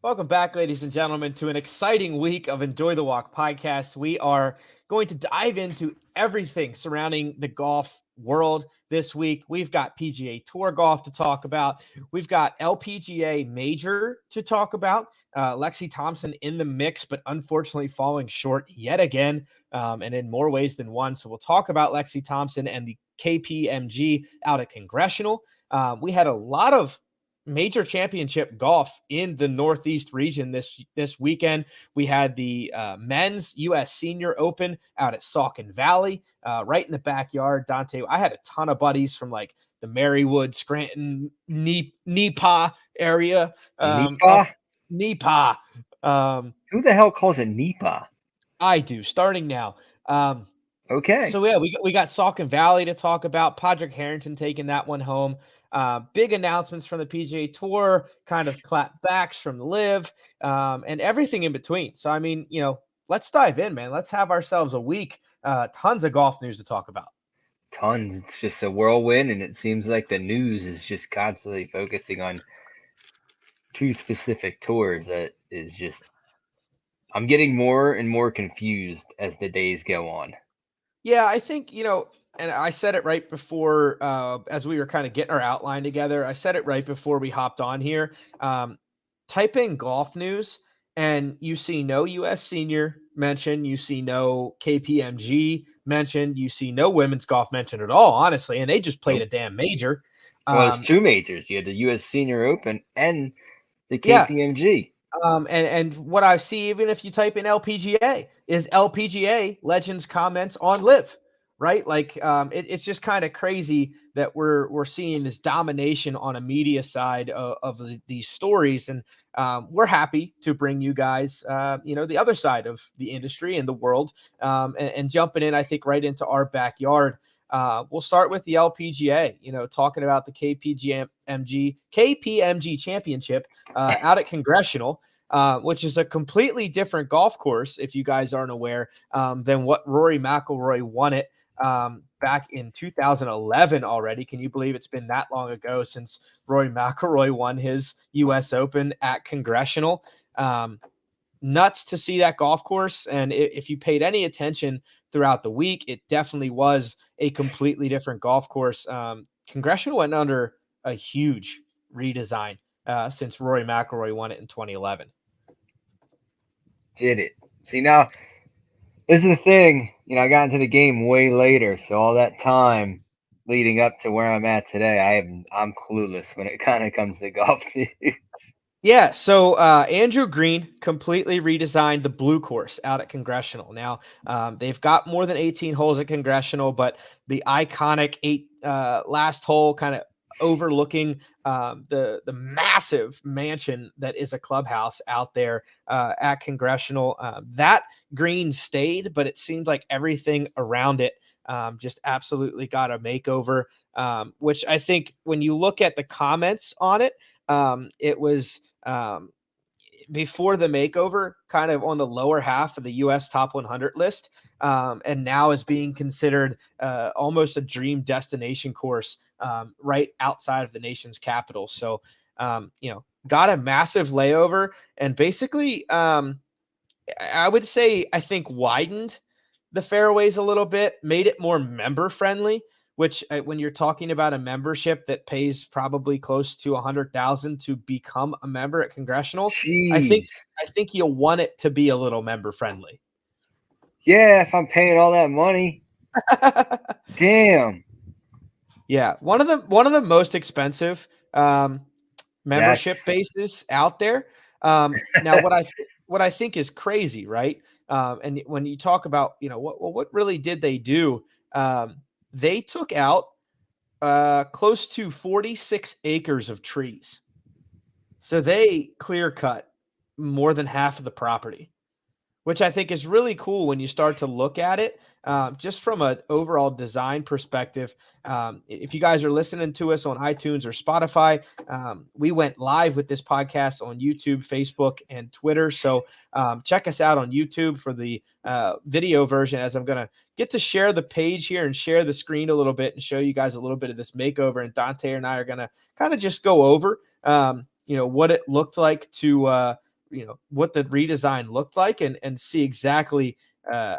Welcome back, ladies and gentlemen, to an exciting week of Enjoy the Walk podcast. We are going to dive into everything surrounding the golf world this week. We've got PGA Tour golf to talk about. We've got LPGA Major to talk about. Lexi Thompson in the mix, but unfortunately falling short yet again, and in more ways than one. So we'll talk about Lexi Thompson and the KPMG out at Congressional. We had a lot of major championship golf in the Northeast region this weekend. We had the men's U.S. Senior Open out at Saucon Valley, right in the backyard. Dante, I had a ton of buddies from like the Marywood, Scranton, Neepaw area. Nipa? Neepaw. Who the hell calls it Nipa? I do, starting now. Okay. So yeah, we got Saucon Valley to talk about. Padraig Harrington taking that one home. Big announcements from the PGA Tour, kind of clapbacks from the Live, and everything in between. So I mean, let's dive in, man. Let's have ourselves a week. Tons of golf news to talk about. Tons. It's just a whirlwind, and it seems like the news is just constantly focusing on two specific tours. That is just, I'm getting more and more confused as the days go on. Yeah, I think, and I said it right before, as we were kind of getting our outline together, I said it right before we hopped on here. Type in golf news and you see no U.S. Senior mentioned, you see no KPMG mentioned, you see no women's golf mentioned at all, honestly, and they just played a damn major. Well, it's two majors. You had the U.S. Senior Open and the Yeah. KPMG. And what I see, even if you type in LPGA, is LPGA Legends comments on Live, right? Like it's just kind of crazy that we're seeing this domination on a media side of these stories, and we're happy to bring you guys, the other side of the industry and the world, and jumping in, I think, right into our backyard. We'll start with the LPGA, talking about the KPMG championship out at Congressional, which is a completely different golf course, if you guys aren't aware, than what Rory McIlroy won it back in 2011 already. Can you believe it's been that long ago since Rory McIlroy won his U.S. Open at Congressional? Nuts to see that golf course. And if you paid any attention throughout the week, it definitely was a completely different golf course. Congressional went under a huge redesign since Rory McIlroy won it in 2011. Did it. See, now, this is the thing. I got into the game way later, so all that time leading up to where I'm at today, I'm clueless when it kind of comes to golf news. Yeah, so Andrew Green completely redesigned the blue course out at Congressional. Now, they've got more than 18 holes at Congressional, but the iconic last hole kind of overlooking the massive mansion that is a clubhouse out there at Congressional. That green stayed, but it seemed like everything around it just absolutely got a makeover, which I think when you look at the comments on it, it was before the makeover, kind of on the lower half of the U.S. top 100 list, and now is being considered almost a dream destination course right outside of the nation's capital. So, got a massive layover and basically, I would say, I think widened the fairways a little bit, made it more member friendly, which when you're talking about a membership that pays probably close to $100,000 to become a member at Congressional, Jeez. I think you'll want it to be a little member friendly. Yeah, if I'm paying all that money. Damn. Yeah, one of the most expensive membership bases out there. Now, what I think is crazy, right? And when you talk about, what really did they do? They took out close to 46 acres of trees. So they clear cut more than half of the property, which I think is really cool when you start to look at it, just from an overall design perspective. If you guys are listening to us on iTunes or Spotify, we went live with this podcast on YouTube, Facebook, and Twitter. So check us out on YouTube for the video version, as I'm going to get to share the page here and share the screen a little bit and show you guys a little bit of this makeover. And Dante and I are going to kind of just go over, what it looked like to what the redesign looked like, and see exactly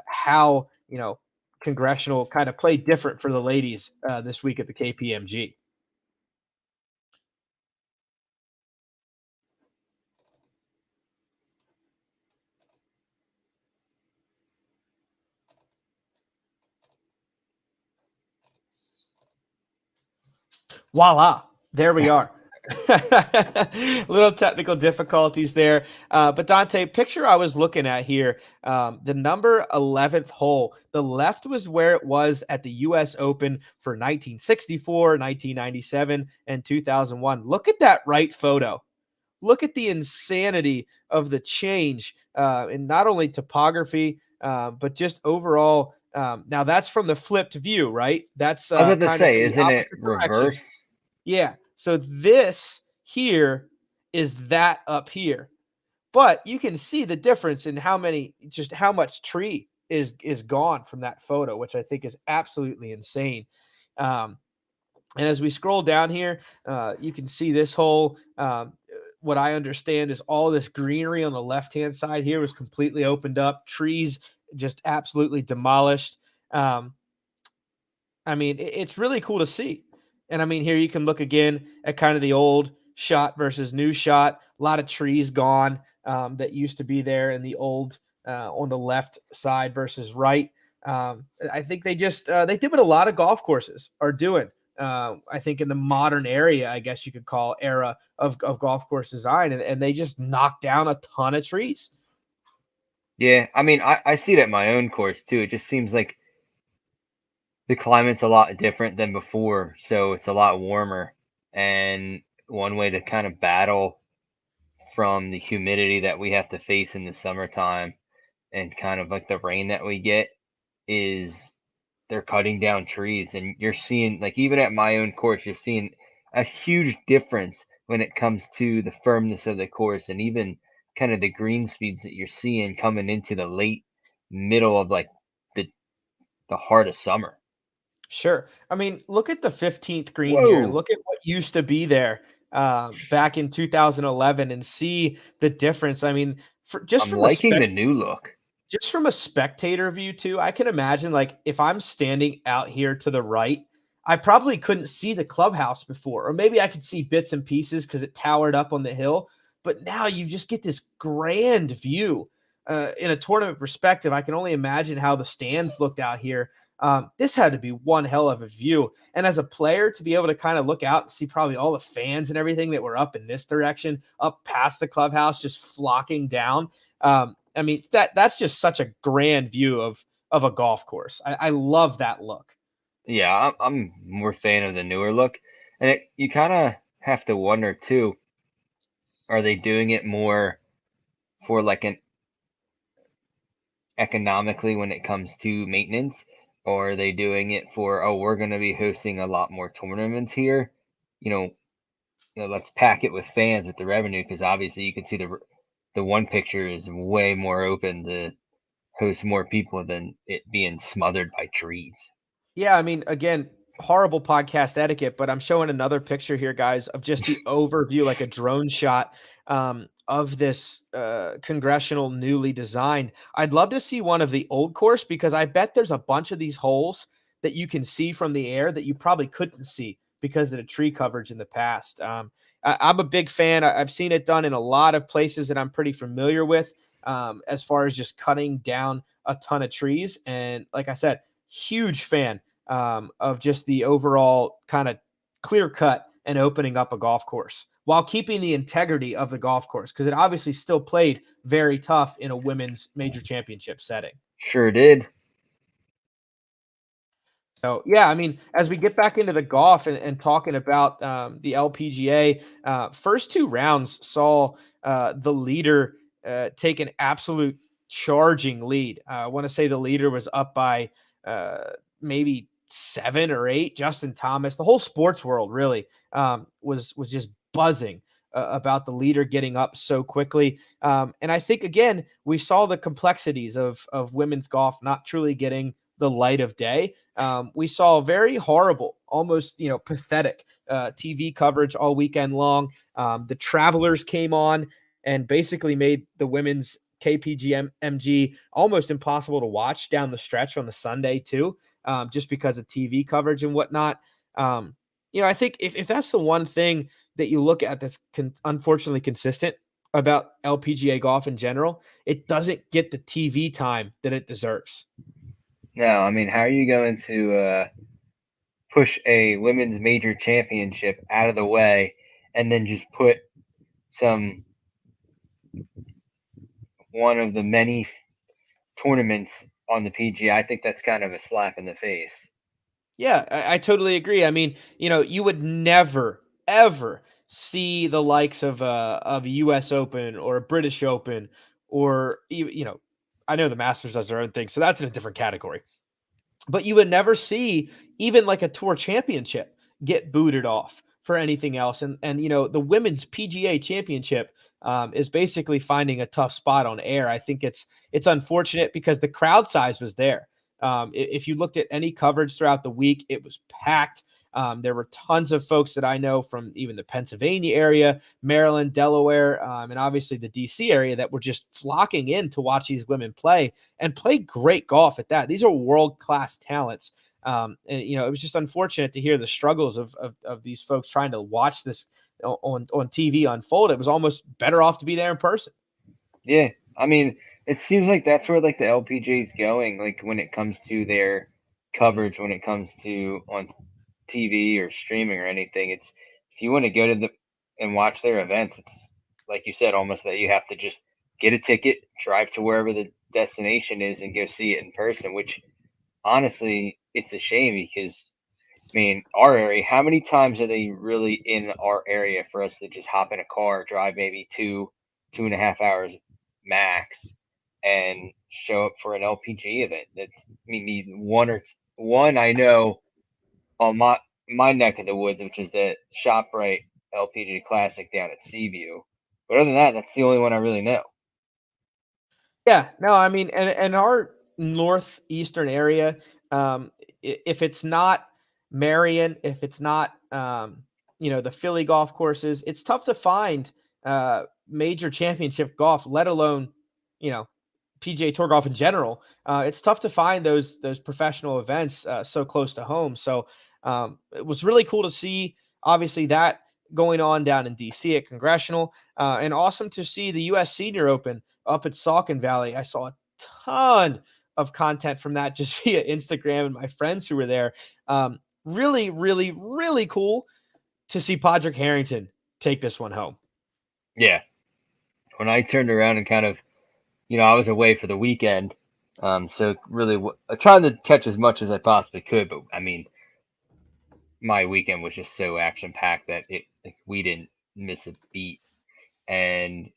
how Congressional kind of played different for the ladies this week at the KPMG. Voila, there we are. Little technical difficulties there. But Dante, picture I was looking at here, the number 11th hole, the left was where it was at the US Open for 1964, 1997, and 2001. Look at that right photo. Look at the insanity of the change in not only topography, but just overall. Now that's from the flipped view, right? That's I was about to kind of say, from the isn't it opposite direction. reverse? Yeah. So this here is that up here. But you can see the difference in how much tree is gone from that photo, which I think is absolutely insane. Um, and as we scroll down here, you can see this whole what I understand is all this greenery on the left-hand side here was completely opened up, trees just absolutely demolished. Um, I mean, it's really cool to see. And I mean, here you can look again at kind of the old shot versus new shot. A lot of trees gone that used to be there in the old on the left side versus right. I think they did what a lot of golf courses are doing. I think in the modern area, I guess you could call era of golf course design, and they just knocked down a ton of trees. Yeah, I mean, I see it at my own course too. It just seems like the climate's a lot different than before, so it's a lot warmer. And one way to kind of battle from the humidity that we have to face in the summertime and kind of like the rain that we get is they're cutting down trees. And you're seeing, like, even at my own course, you're seeing a huge difference when it comes to the firmness of the course and even kind of the green speeds that you're seeing coming into the late middle of like the the heart of summer. Sure. I mean, look at the 15th green here. Whoa. Look at what used to be there back in 2011 and see the difference. I mean, just I'm from a liking the new look. just from a spectator view too, I can imagine like if I'm standing out here to the right, I probably couldn't see the clubhouse before, or maybe I could see bits and pieces because it towered up on the hill. But now you just get this grand view. In a tournament perspective, I can only imagine how the stands looked out here. This had to be one hell of a view. And as a player, to be able to kind of look out and see probably all the fans and everything that were up in this direction, up past the clubhouse, just flocking down. I mean, that's just such a grand view of a golf course. I love that look. Yeah, I'm more fan of the newer look. And you kind of have to wonder too, are they doing it more for like an economically when it comes to maintenance, or are they doing it for, oh, we're going to be hosting a lot more tournaments here? You know, let's pack it with fans with the revenue because obviously you can see the one picture is way more open to host more people than it being smothered by trees. Yeah, I mean, again, horrible podcast etiquette, but I'm showing another picture here, guys, of just the overview, like a drone shot of this congressional newly designed. I'd love to see one of the old course because I bet there's a bunch of these holes that you can see from the air that you probably couldn't see because of the tree coverage in the past. I'm a big fan. I've seen it done in a lot of places that I'm pretty familiar with as far as just cutting down a ton of trees. And like I said, huge fan of just the overall kind of clear cut and opening up a golf course while keeping the integrity of the golf course because it obviously still played very tough in a women's major championship setting. Sure did. So yeah, I mean, as we get back into the golf and talking about the LPGA, first two rounds saw the leader take an absolute charging lead. I want to say the leader was up by maybe 7 or 8. Justin Thomas, the whole sports world really was just buzzing about the leader getting up so quickly. And I think again we saw the complexities of women's golf not truly getting the light of day. We saw very horrible, almost pathetic TV coverage all weekend long. The Travelers came on and basically made the women's KPGMG almost impossible to watch down the stretch on the Sunday too, just because of TV coverage and whatnot. Um, I think if that's the one thing that you look at that's unfortunately consistent about LPGA golf in general, it doesn't get the TV time that it deserves. No, I mean, how are you going to push a women's major championship out of the way and then just put some one of the many tournaments on the PGA? I think that's kind of a slap in the face. Yeah, I totally agree. I mean, you would never, ever see the likes of a U.S. Open or a British Open, or I know the Masters does their own thing, so that's in a different category. But you would never see even like a tour championship get booted off for anything else. And the women's PGA championship is basically finding a tough spot on air. I think it's unfortunate because the crowd size was there. If you looked at any coverage throughout the week, it was packed. There were tons of folks that I know from even the Pennsylvania area, Maryland, Delaware, and obviously the DC area that were just flocking in to watch these women play and play great golf at that. These are world-class talents. And it was just unfortunate to hear the struggles of these folks trying to watch this on TV unfold. It was almost better off to be there in person. Yeah, I mean, it seems like that's where like the LPGA is going. Like when it comes to their coverage, when it comes to on TV or streaming or anything, it's if you want to go to the and watch their events, it's like you said, almost that you have to just get a ticket, drive to wherever the destination is, and go see it in person. Which honestly, it's a shame because I mean, our area, how many times are they really in our area for us to just hop in a car, drive maybe 2.5 hours max, and show up for an LPG event? That's, I mean, one I know on my neck of the woods, which is the ShopRite LPG Classic down at Seaview. But other than that, that's the only one I really know. Yeah, no, I mean, and our northeastern area, if it's not Marion, if it's not, the Philly golf courses, it's tough to find major championship golf, let alone, you know, PGA Tour golf in general. It's tough to find those professional events so close to home. So it was really cool to see, obviously, that going on down in DC at Congressional, and awesome to see the U.S. Senior Open up at Saucon Valley. I saw a ton of content from that just via Instagram and my friends who were there. Really, really, really cool to see Padraig Harrington take this one home. Yeah. When I turned around and kind of, I was away for the weekend. So really, I tried to catch as much as I possibly could. But I mean, my weekend was just so action packed that we didn't miss a beat. And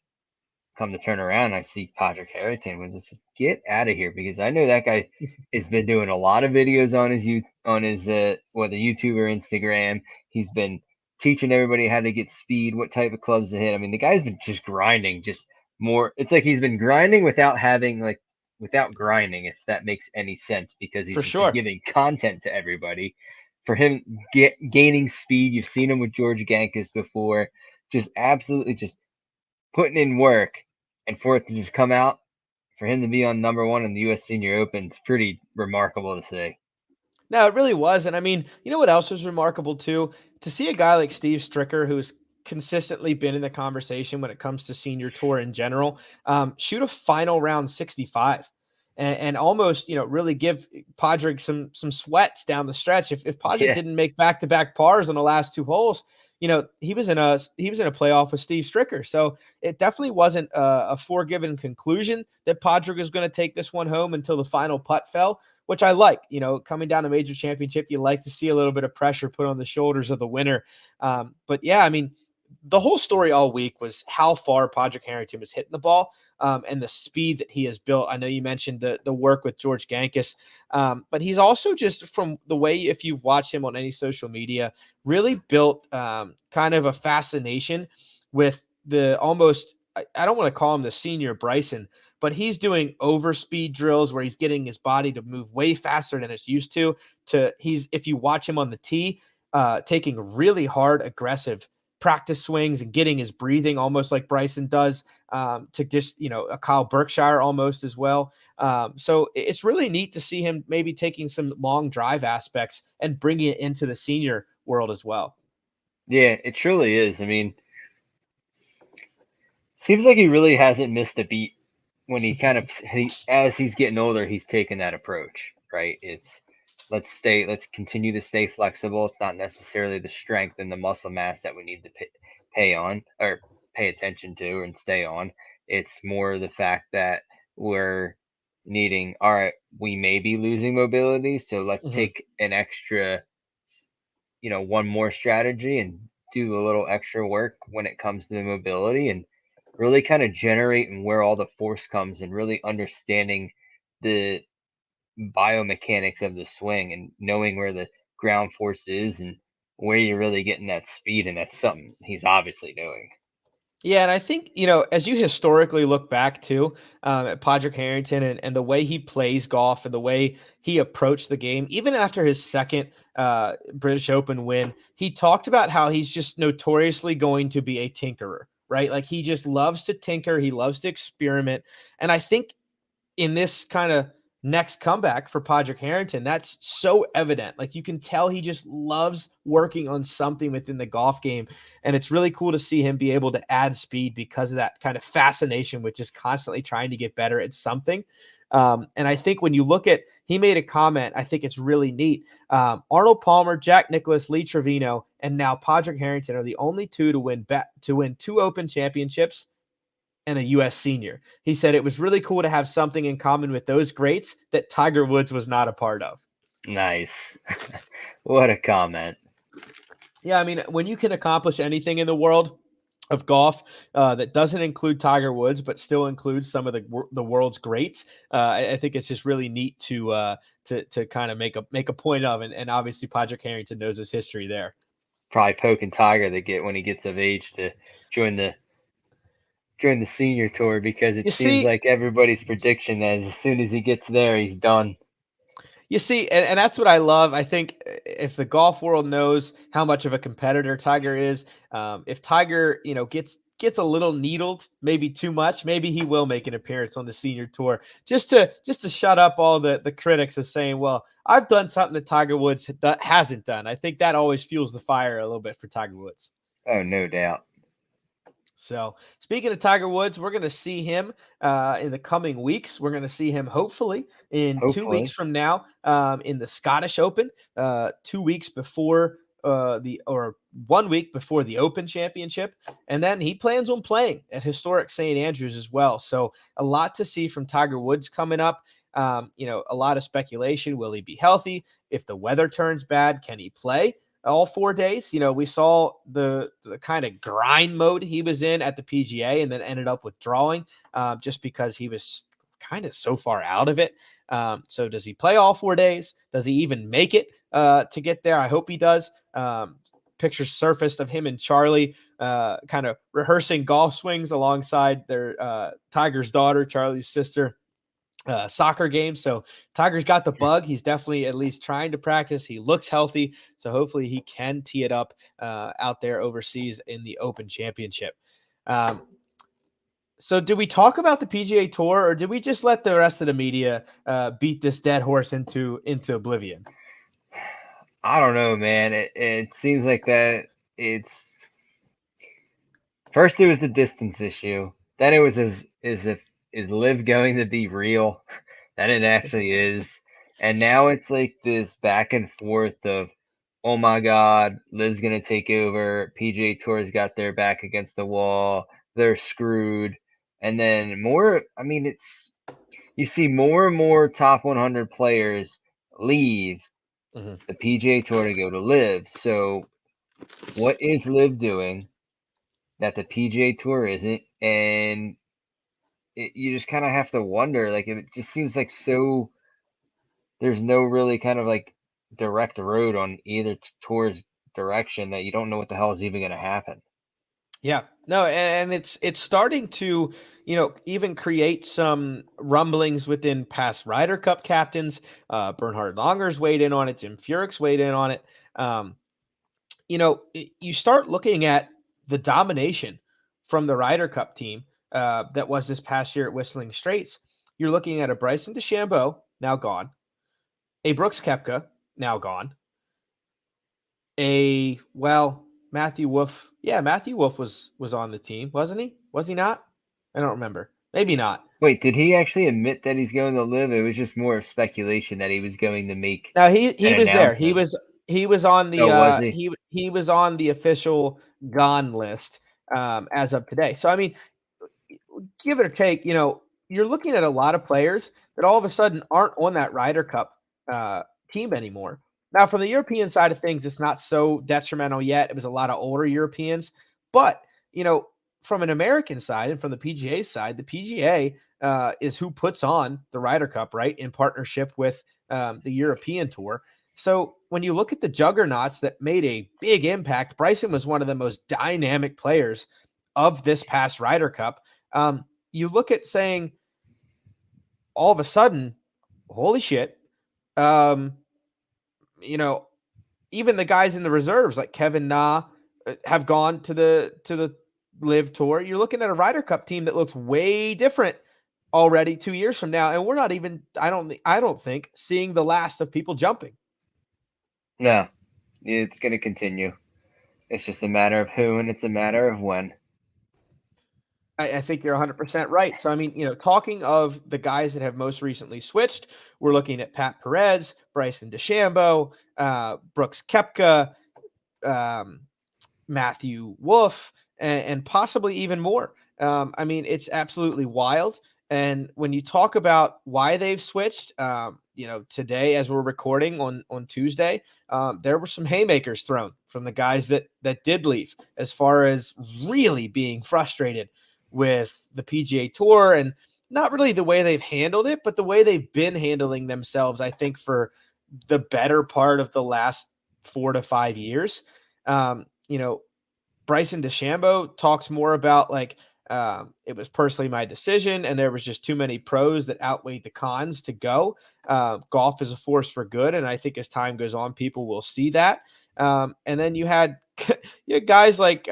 come to turn around, I see Padraig Harrington. Was just get out of here because I know that guy has been doing a lot of videos on his whether YouTube or Instagram. He's been teaching everybody how to get speed, what type of clubs to hit. I mean, the guy's been just grinding, just more. It's like he's been grinding without grinding, if that makes any sense, because he's For just been sure. giving content to everybody. For him gaining speed, you've seen him with George Gankis before, just absolutely just putting in work, and for it to just come out, for him to be on number one in the U.S. Senior Open, it's pretty remarkable to see. No, it really was. And I mean, you know what else was remarkable too? To see a guy like Steve Stricker, who's consistently been in the conversation when it comes to senior tour in general, shoot a final round 65 and almost, really give Padraig some sweats down the stretch. If Padraig Yeah, didn't make back-to-back pars on the last two holes, he was in a playoff with Steve Stricker. So it definitely wasn't a foregiven conclusion that Padraig was going to take this one home until the final putt fell, which I like. Coming down a major championship, you like to see a little bit of pressure put on the shoulders of the winner. But yeah, I mean, the whole story all week was how far Padraig Harrington was hitting the ball, and the speed that he has built. I know you mentioned the work with George Gankis, but he's also, just from the way, if you've watched him on any social media, really built kind of a fascination with the almost, I don't want to call him the senior Bryson, but he's doing overspeed drills where he's getting his body to move way faster than it's used to. If you watch him on the tee, taking really hard, aggressive practice swings and getting his breathing almost like Bryson does, to just, a Kyle Berkshire almost as well. So it's really neat to see him maybe taking some long drive aspects and bringing it into the senior world as well. Yeah, it truly is. I mean, seems like he really hasn't missed a beat when as he's getting older, he's taken that approach, right? It's let's continue to stay flexible. It's not necessarily the strength and the muscle mass that we need to pay attention to and stay on. It's more the fact that we're needing, all right, we may be losing mobility, so let's Mhm. take an extra, one more strategy and do a little extra work when it comes to the mobility and really kind of generating where all the force comes and really understanding the biomechanics of the swing and knowing where the ground force is and where you're really getting that speed. And that's something he's obviously doing. Yeah, and I think, as you historically look back too, at Padraig Harrington and the way he plays golf and the way he approached the game, even after his second British Open win, he talked about how he's just notoriously going to be a tinkerer, right? Like he just loves to tinker, he loves to experiment. And I think in this kind of next comeback for Padraig Harrington, that's so evident. Like you can tell he just loves working on something within the golf game. And it's really cool to see him be able to add speed because of that kind of fascination with just constantly trying to get better at something. And I think when you look at, he made a comment, I think it's really neat. Arnold Palmer, Jack Nicklaus, Lee Trevino, and now Padraig Harrington are the only two to win two Open championships and a U.S. senior. He said it was really cool to have something in common with those greats that Tiger Woods was not a part of. Nice. What a comment. Yeah, I mean, when you can accomplish anything in the world of golf that doesn't include Tiger Woods, but still includes some of the world's greats, I think it's just really neat to kind of make a point of, and obviously Patrick Harrington knows his history there. Probably poking Tiger to get when he gets of age to join the senior tour because it You seems see, like everybody's prediction is as soon as he gets there, he's done. and that's what I love. I think if the golf world knows how much of a competitor Tiger is, if Tiger, gets a little needled, maybe too much, maybe he will make an appearance on the senior tour just to shut up all the critics of saying, well, I've done something that Tiger Woods hasn't done. I think that always fuels the fire a little bit for Tiger Woods. Oh, no doubt. So, speaking of Tiger Woods, we're going to see him in the coming weeks. We're going to see him hopefully in 2 weeks Hopefully. from now in the Scottish Open, 2 weeks before or 1 week before the Open Championship, and then he plans on playing at historic St. Andrews as well. So, a lot to see from Tiger Woods coming up. A lot of speculation. Will he be healthy? If the weather turns bad, can he play all 4 days? We saw the kind of grind mode he was in at the PGA and then ended up withdrawing just because he was kind of so far out of it. So does he play all 4 days? Does he even make it to get there? I hope he does. Pictures surfaced of him and Charlie kind of rehearsing golf swings alongside their Tiger's daughter, Charlie's sister, soccer game. So Tiger's got the bug. He's definitely at least trying to practice. He looks healthy. So hopefully he can tee it up out there overseas in the Open Championship. Um, so did we talk about the PGA Tour, or did we just let the rest of the media beat this dead horse into oblivion? I don't know, man. It seems like that it's first it was the distance issue. Then it was as if is Liv going to be real? Then it actually is. And now it's like this back and forth of, oh my God, Liv's gonna take over. PGA Tour's got their back against the wall. They're screwed. And then more, I mean, you see more and more top 100 players leave Mhm. the PGA Tour to go to Liv. So what is Liv doing that the PGA Tour isn't? And you just kind of have to wonder, like, it just seems like there's no really kind of like direct road on either tour's direction that you don't know what the hell is even going to happen. Yeah, no, and it's starting to, even create some rumblings within past Ryder Cup captains. Bernhard Langer's weighed in on it. Jim Furyk's weighed in on it. You start looking at the domination from the Ryder Cup team that was this past year at Whistling Straits, you're looking at a Bryson DeChambeau, now gone, a Brooks Koepka, now gone, Matthew Wolff. Yeah, Matthew Wolff was on the team, wasn't he? Was he not? I don't remember. Maybe not. Wait, did he actually admit that he's going to live? It was just more speculation that he was going to make No, he an was there. He announcement. was he was on the Oh, was he? he was on the official gone list as of today. So I mean, give it or take, you're looking at a lot of players that all of a sudden aren't on that Ryder Cup team anymore. Now, from the European side of things, it's not so detrimental yet. It was a lot of older Europeans, but from an American side and from the PGA side, the PGA is who puts on the Ryder Cup, right, in partnership with the European Tour. So when you look at the juggernauts that made a big impact, Bryson was one of the most dynamic players of this past Ryder Cup. You look at saying all of a sudden, holy shit, even the guys in the reserves like Kevin Na have gone to the Live Tour. You're looking at a Ryder Cup team that looks way different already 2 years from now, and we're not even, I don't think, seeing the last of people jumping. No, it's going to continue. It's just a matter of who, and it's a matter of when. I think you're 100% right. So, I mean, talking of the guys that have most recently switched, we're looking at Pat Perez, Bryson DeChambeau, Brooks Koepka, Matthew Wolff, and possibly even more. I mean, it's absolutely wild. And when you talk about why they've switched, today as we're recording on Tuesday, there were some haymakers thrown from the guys that did leave, as far as really being frustrated with the PGA Tour and not really the way they've handled it, but the way they've been handling themselves, I think, for the better part of the last 4 to 5 years. Bryson DeChambeau talks more about like it was personally my decision, and there was just too many pros that outweighed the cons to go. Golf is a force for good, and I think as time goes on, people will see that. And then you had guys like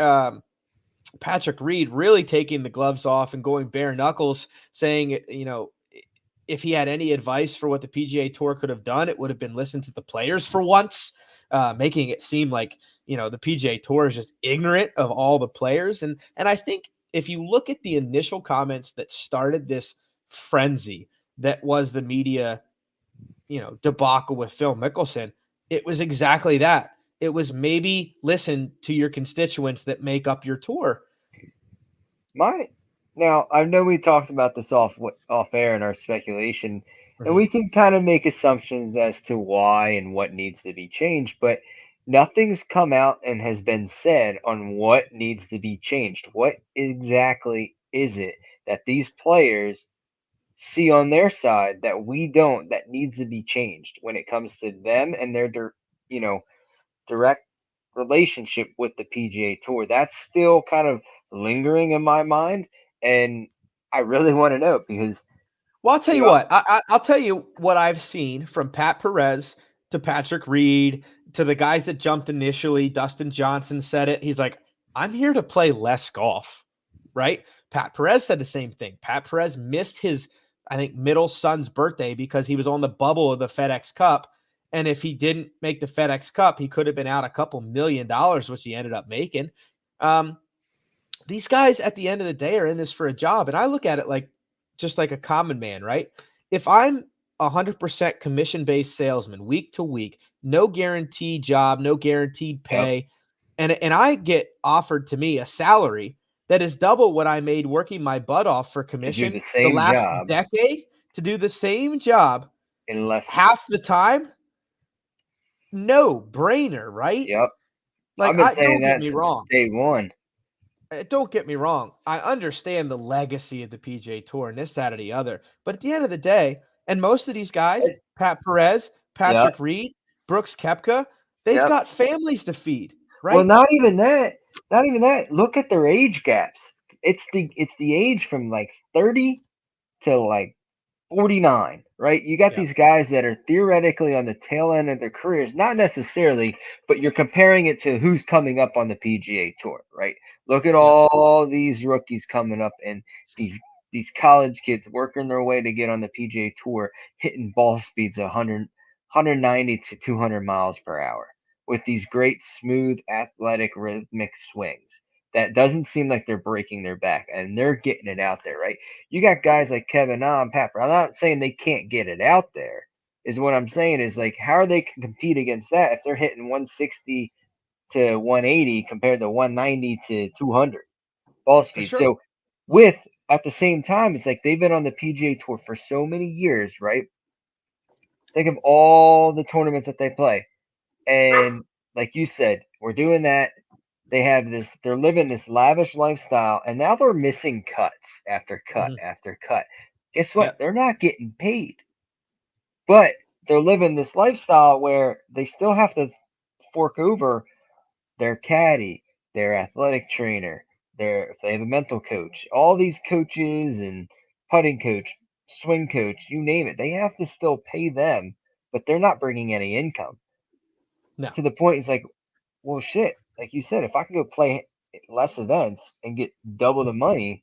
Patrick Reed really taking the gloves off and going bare knuckles, saying, if he had any advice for what the PGA Tour could have done, it would have been listen to the players for once, making it seem like, the PGA Tour is just ignorant of all the players. And I think if you look at the initial comments that started this frenzy that was the media, debacle with Phil Mickelson, it was exactly that. It was maybe listen to your constituents that make up your tour. Now I know we talked about this off air in our speculation, and Mhm. we can kind of make assumptions as to why and what needs to be changed, but nothing's come out and has been said on what needs to be changed. What exactly is it that these players see on their side that we don't, that needs to be changed when it comes to them and their direct relationship with the PGA Tour? That's still kind of lingering in my mind, and I really want to know because Well, I'll tell you you know what. I'll tell you what I've seen from Pat Perez to Patrick Reed to the guys that jumped initially. Dustin Johnson said it. He's like, I'm here to play less golf, right? Pat Perez said the same thing. Pat Perez missed his, I think, middle son's birthday because he was on the bubble of the FedEx Cup. And if he didn't make the FedEx Cup, he could have been out a couple $1 million, which he ended up making. These guys at the end of the day are in this for a job. And I look at it like just like a common man, right? If I'm 100% commission-based salesman week to week, no guaranteed job, no guaranteed yep, pay, and I get offered to me a salary that is double what I made working my butt off for to do commission the the same last job decade to do the same job unless half the time, no brainer, right? yep. I've Like, been I saying don't get that me since wrong. day one. Don't get me wrong. I understand the legacy of the PGA Tour and this, that, or the other. But at the end of the day, and most of these guys, Pat Perez, Yep, Patrick Reed, Brooks Koepka, they've yep. got families to feed, Well, right? not even that. Not even that. Look at their age gaps. It's the age from like 30 to like 49, right? You got Yeah. these guys that are theoretically on the tail end of their careers, not necessarily, but you're comparing it to who's coming up on the PGA Tour, right? Look at Yep. all these rookies coming up and these college kids working their way to get on the PGA Tour, hitting ball speeds of 190 to 200 miles per hour with these great, smooth, athletic, rhythmic swings. That doesn't seem like they're breaking their back, and they're getting it out there, right? You got guys like Kevin Na and Pepper. I'm not saying they can't get it out there. Is what I'm saying is like how are they can compete against that if they're hitting 160 to 180 compared to 190 to 200 ball For speed. sure. So with at the same time, it's like they've been on the PGA Tour for so many years, right? Think of all the tournaments that they play, and like you said, we're doing that. They have this, they're living this lavish lifestyle, and now they're missing cuts after cut Mhm. after cut. Guess what? Yep. They're not getting paid, but they're living this lifestyle where they still have to fork over their caddy, their athletic trainer, their if they have a mental coach, all these coaches and putting coach, swing coach, you name it. They have to still pay them, but they're not bringing any income No. to the point. It's like, well, shit. Like you said, if I can go play less events and get double the money,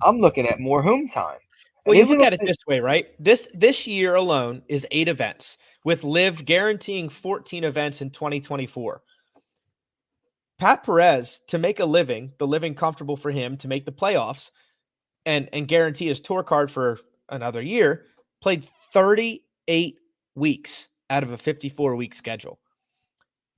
I'm looking at more home time. Well, And you isn't look it? at it this way, right? This year alone is 8 events, with Live guaranteeing 14 events in 2024. Pat Perez, to make a living, the living comfortable for him to make the playoffs and guarantee his tour card for another year, played 38 weeks out of a 54-week schedule.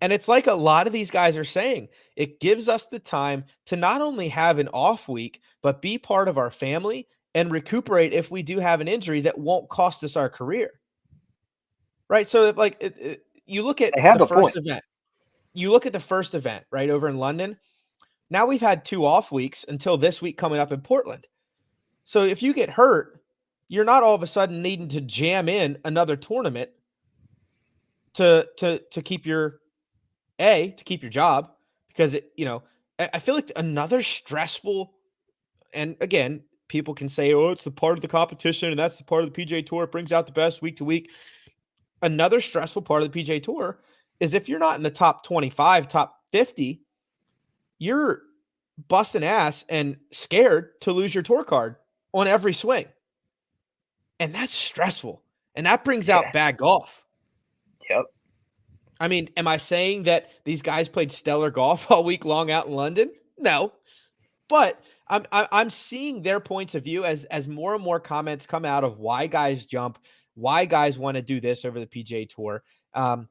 And it's like a lot of these guys are saying, it gives us the time to not only have an off week, but be part of our family and recuperate if we do have an injury that won't cost us our career. Right. So, like, you look at They the have a first point. event, you look at the first event, right, over in London. Now we've had 2 off weeks until this week coming up in Portland. So if you get hurt, you're not all of a sudden needing to jam in another tournament to keep your to keep your job because I feel like another stressful, and again, people can say, oh, it's the part of the competition and that's the part of the PGA Tour. It brings out the best week to week. Another stressful part of the PGA Tour is if you're not in the top 25, top 50, you're busting ass and scared to lose your tour card on every swing. And that's stressful. And that brings out Yeah. bad golf. Yep. I mean, am I saying that these guys played stellar golf all week long out in London? No. But I'm seeing their points of view as more and more comments come out of why guys jump, why guys want to do this over the PGA Tour. And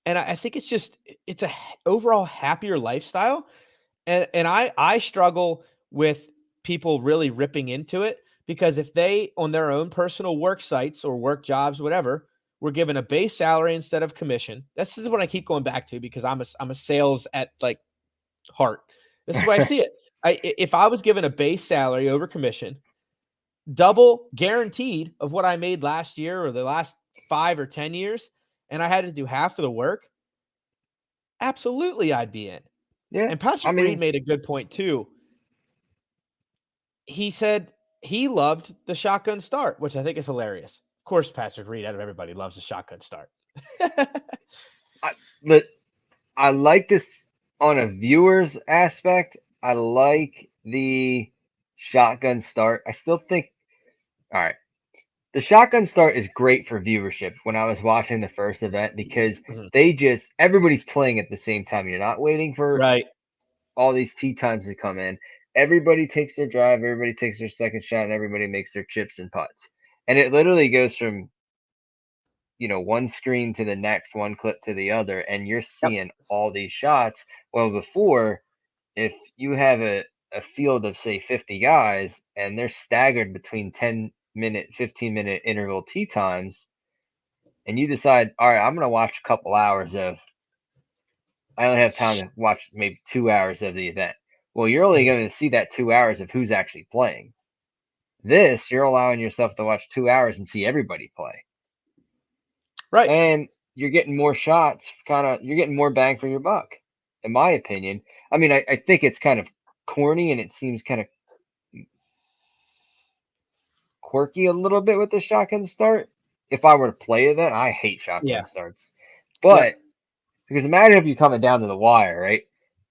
I think it's a overall happier lifestyle. And I struggle with people really ripping into it because if they on their own personal work sites or work jobs, whatever, were given a base salary instead of commission. This is what I keep going back to because I'm a sales at like heart. This is why I see it. If I was given a base salary over commission, double guaranteed of what I made last year or the last 5 or 10 years, and I had to do half of the work, absolutely I'd be in. Yeah. And I Patrick Reed mean, made a good point too. He said he loved the shotgun start, which I think is hilarious. Of course, Patrick Reed out of everybody loves the shotgun start. I, but I like this on a viewer's aspect. I like the shotgun start. I still think, all right, the shotgun start is great for viewership when I was watching the first event because Mhm. everybody's playing at the same time. You're not waiting for Right. all these tee times to come in. Everybody takes their drive, everybody takes their second shot, and everybody makes their chips and putts. And it literally goes from one screen to the next, one clip to the other, and you're Yep. seeing all these shots. Well, before, if you have a field of say 50 guys and they're staggered between 10-minute, 15-minute interval tee times, and you decide, all right, I'm going to watch a couple hours of, I only have time to watch maybe 2 hours of the event. Well, you're only Mhm. going to see that 2 hours of who's actually playing. This, you're allowing yourself to watch 2 hours and see everybody play. Right. And you're getting more shots, you're getting more bang for your buck, in my opinion. I mean, I think it's kind of corny and it seems kind of quirky a little bit with the shotgun start. If I were to play it, then I hate Yeah. shotgun starts. Yep. But because imagine if you're coming down to the wire, right?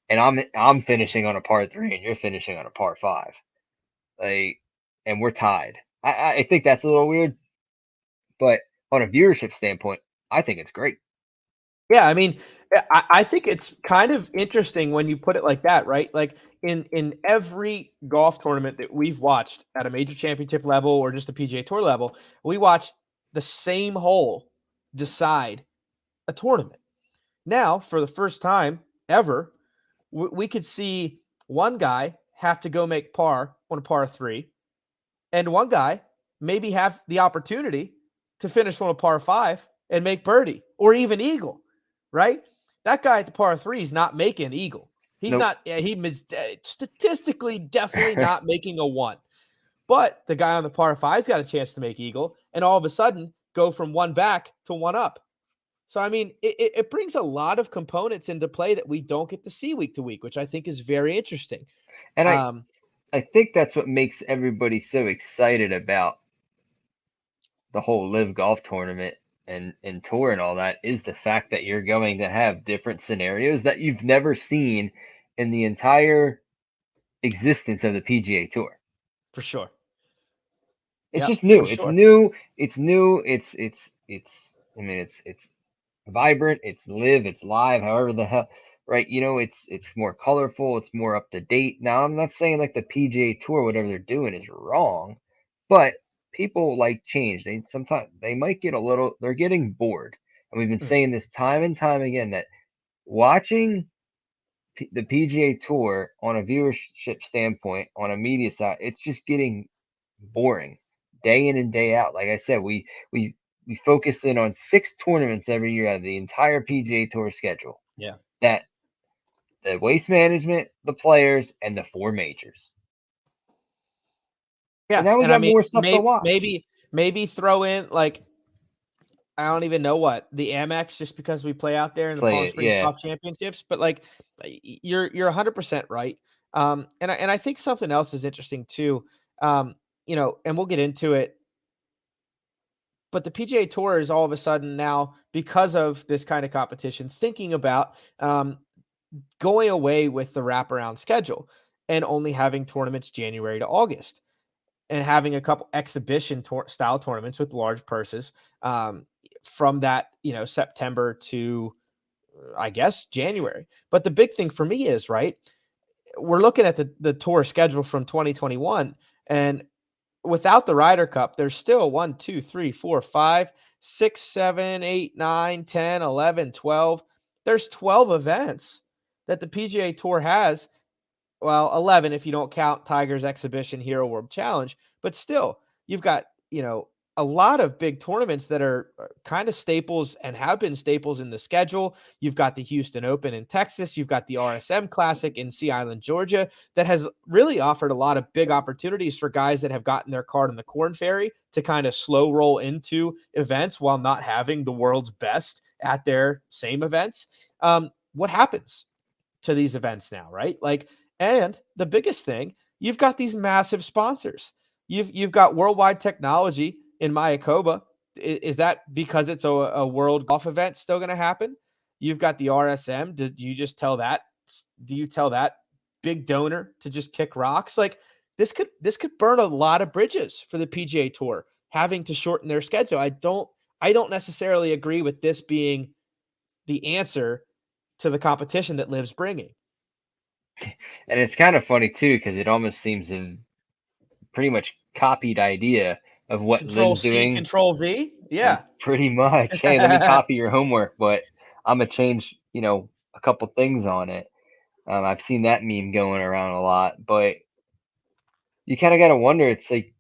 And I'm finishing on a par three, and you're finishing on a par five, like, and we're tied. I think that's a little weird, but on a viewership standpoint, I think it's great. Yeah, I mean, I think it's kind of interesting when you put it like that, right? Like in every golf tournament that we've watched at a major championship level or just a PGA Tour level, we watched the same hole decide a tournament. Now, for the first time ever, we could see one guy have to go make par on a par three, and one guy maybe have the opportunity to finish on a par five and make birdie or even eagle, right? That guy at the par three is not making eagle. He's Nope. not, statistically definitely not making a one. But the guy on the par five's got a chance to make eagle and all of a sudden go from one back to one up. So, I mean, it brings a lot of components into play that we don't get to see week to week, which I think is very interesting. And Um, I think that's what makes everybody so excited about the whole live golf tournament and tour and all that is the fact that you're going to have different scenarios that you've never seen in the entire existence of the PGA Tour. for sure. It's Yep, just new. for It's sure. new. It's new. It's I mean it's vibrant, it's live, it's live, however the hell, right? It's more colorful, it's more up to date. Now, I'm not saying like the PGA Tour, whatever they're doing is wrong, but people like change. They sometimes they might get a little, they're getting bored. And we've been Mm, saying this time and time again that watching the PGA Tour on a viewership standpoint, on a media side, it's just getting boring day in and day out. Like I said, we focus in on 6 tournaments every year out of the entire PGA Tour schedule. yeah. That the waste management, the players, and the 4 majors. And Yeah, now we and I got mean, more stuff to watch. maybe throw in, like, I don't even know what, the Amex just because we play out there in the Play Palm it, Springs yeah. Golf Championships, but, like, you're 100% right. And I think something else is interesting too, and we'll get into it, but the PGA Tour is all of a sudden now, because of this kind of competition, thinking about, going away with the wraparound schedule and only having tournaments January to August, and having a couple exhibition style tournaments with large purses, from that, September to, I guess, January. But the big thing for me is, right, we're looking at the tour schedule from 2021, and without the Ryder Cup, there's still 1, 2, 3, 4, 5, 6, 7, 8, 9, 10, 11, 12. There's 12 events that the PGA Tour has, well, 11 if you don't count Tiger's Exhibition Hero World Challenge, but still, you've got, a lot of big tournaments that are kind of staples and have been staples in the schedule. You've got the Houston Open in Texas, you've got the RSM Classic in Sea Island, Georgia, that has really offered a lot of big opportunities for guys that have gotten their card in the Corn Ferry to kind of slow roll into events while not having the world's best at their same events. What happens to these events now, right? Like, and the biggest thing, you've got these massive sponsors. You've got Worldwide Technology in Mayakoba. Is that because it's a world golf event still going to happen? You've got the RSM. Did you just tell that? Do you tell that big donor to just kick rocks? Like, this could burn a lot of bridges for the PGA Tour having to shorten their schedule. I don't necessarily agree with this being the answer to the competition that Live's bringing. And it's kind of funny too, because it almost seems a pretty much copied idea of what Control Liv's C, doing. Control V. Yeah. Pretty much. Hey, let me copy your homework, but I'm gonna change, a couple things on it. I've seen that meme going around a lot, but you kind of got to wonder. It's like,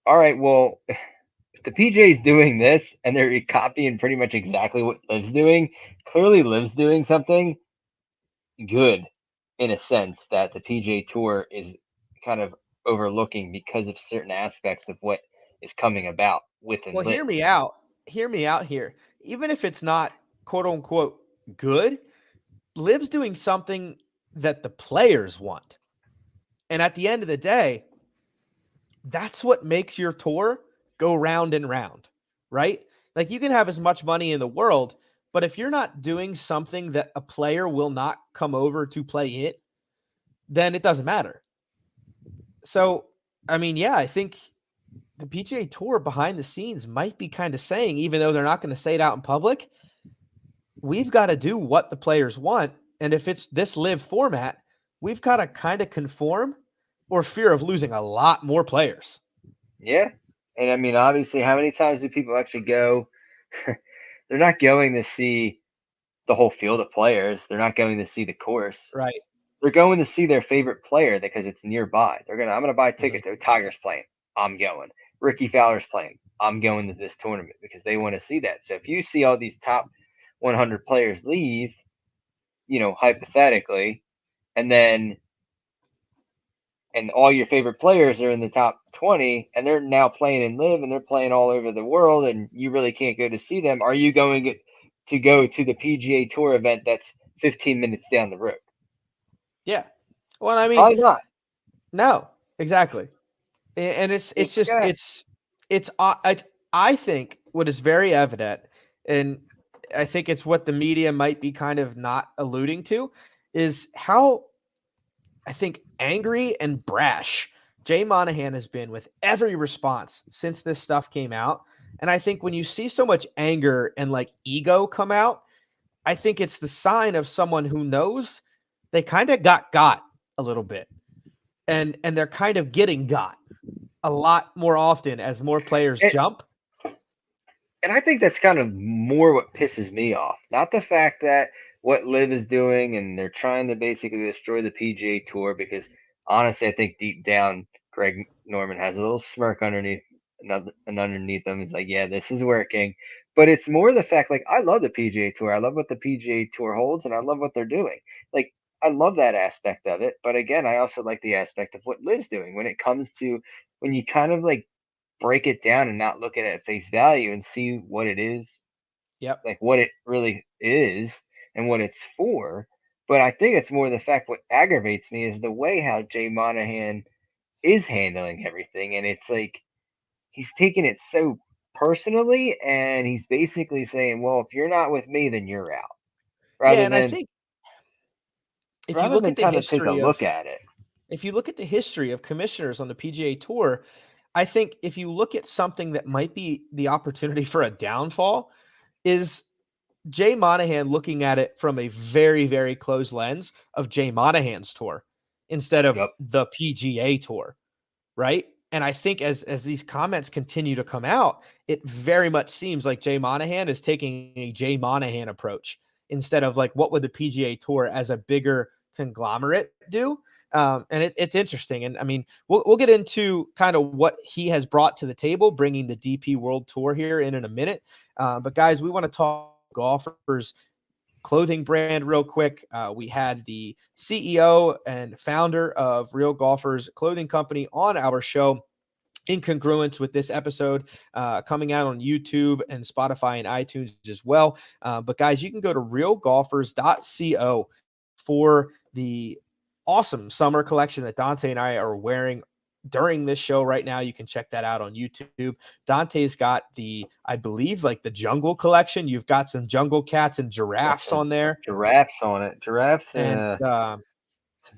all right, well, if the PJ's doing this and they're copying pretty much exactly what Liv's doing, clearly Liv's doing something good in a sense that the PJ Tour is kind of overlooking because of certain aspects of what is coming about within Well, Live. hear me out. Hear me out here. Even if it's not quote unquote good, Liv's doing something that the players want. And at the end of the day, that's what makes your tour go round and round, right? Like you can have as much money in the world, but if you're not doing something that a player will not come over to play it, then it doesn't matter. So, I mean, yeah, I think the PGA Tour behind the scenes might be kind of saying, even though they're not going to say it out in public, we've got to do what the players want. And if it's this live format, we've got to kind of conform or fear of losing a lot more players. Yeah. And I mean, obviously, how many times do people actually go? They're not going to see the whole field of players. They're not going to see the course. Right. They're going to see their favorite player because it's nearby. I'm gonna buy Mm-hmm. tickets. Oh, Tiger's playing. I'm going. Ricky Fowler's playing. I'm going to this tournament because they want to see that. So if you see all these top 100 players leave, hypothetically, and then and all your favorite players are in the top 20 and they're now playing in live and they're playing all over the world and you really can't go to see them, are you going to go to the PGA Tour event that's 15 minutes down the road? Yeah. Well, I mean, Probably not. no, exactly. And it's just Yeah. I think what is very evident, and I think it's what the media might be kind of not alluding to, is how I think angry and brash Jay Monahan has been with every response since this stuff came out. And I think when you see so much anger and like ego come out, I think it's the sign of someone who knows they kind of got a little bit. And they're kind of getting got a lot more often as more players And, jump. and I think that's kind of more what pisses me off. Not the fact that what Liv is doing and they're trying to basically destroy the PGA Tour, because honestly, I think deep down, Greg Norman has a little smirk underneath him. He's like, yeah, this is working. But it's more the fact, like, I love the PGA Tour. I love what the PGA Tour holds, and I love what they're doing. Like, I love that aspect of it. But again, I also like the aspect of what Liv's doing when it comes to when you kind of like break it down and not look at it at face value and see what it is, Yep. like what it really is and what it's for. But I think it's more the fact what aggravates me is the way how Jay Monahan is handling everything. And it's like he's taking it so personally and he's basically saying, well, if you're not with me, then you're out. Yeah, Rather and I than think if you rather look than at the kind of take a history of look at it. if you look at the history of commissioners on the PGA Tour, I think if you look at something that might be the opportunity for a downfall is Jay Monahan looking at it from a very, very close lens of Jay Monahan's tour instead of Yep. the PGA Tour, right? And I think as these comments continue to come out, it very much seems like Jay Monahan is taking a Jay Monahan approach instead of like what would the PGA Tour as a bigger conglomerate do. And it's interesting. And I mean, we'll get into kind of what he has brought to the table, bringing the DP World Tour here in a minute. But guys, we want to talk golfers clothing brand real quick. We had the CEO and founder of Real Golfers Clothing Company on our show in congruence with this episode coming out on YouTube and Spotify and iTunes as well. But guys, you can go to realgolfers.co for the awesome summer collection that Dante and I are wearing during this show right now. You can check that out on YouTube. Dante's got I believe, like the jungle collection. You've got some jungle cats and Got giraffes some on there. giraffes on it. Giraffes and And some